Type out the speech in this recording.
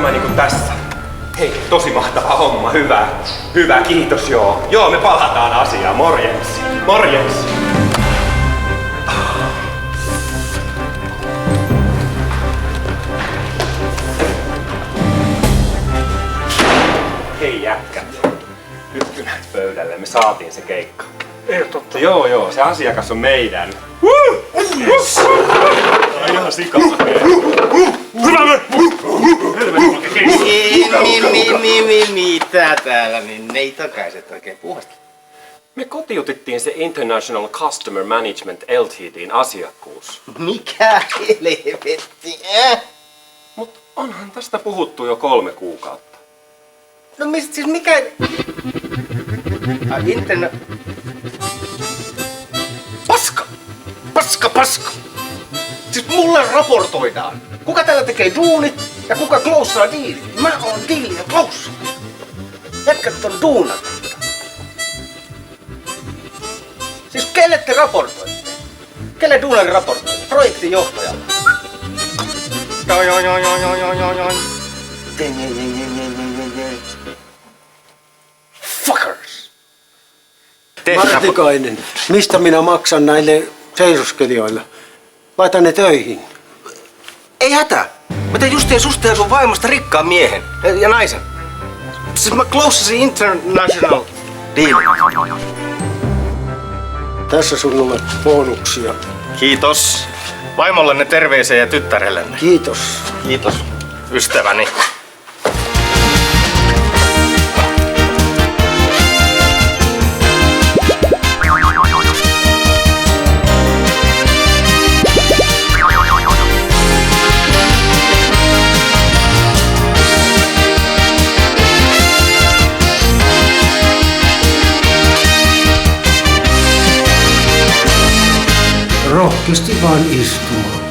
tämä niinku tässä. Hei, tosi mahtava homma, hyvä. Hyvä, kiitos joo. Joo, me palataan asiaan. Morjens. Morjens. Hei jätkät. Hyppynät pöydälle, me saatiin se keikka. Ei oo totta. Joo, se asiakas on meidän. Yes. Ihan sikaa. Mitä täällä niin neitokaiset oikein puhasta? Me kotiutettiin se International Customer Management Ltd:n asiakkuus. Mikä helvetti, Mut onhan tästä puhuttu jo 3 kuukautta. No mistä siis mikä... Paska! Paska! Siis mulle raportoidaan. Kuka täällä tekee duunit ja kuka kloussaa diilit? Mä oon diili ja kloussa. Jätkät on duunat. Siis kelle te raportoitte? Kelle duunari raportoi? Projektinjohtajalle. Joo. Fuckers! Martikainen, mistä minä maksan näille seisoskelijoille? Laitan ne töihin. Ei hätää. Mä tein justiin susta ja sun vaimosta rikkaan miehen ja naisen. Siis mä closasin international deal. Tässä sinulle bonuksia. Kiitos. Vaimollenne terveisiä ja tyttärellenne. Kiitos. Kiitos. Ystäväni. Rohkeasti vaan istumaan.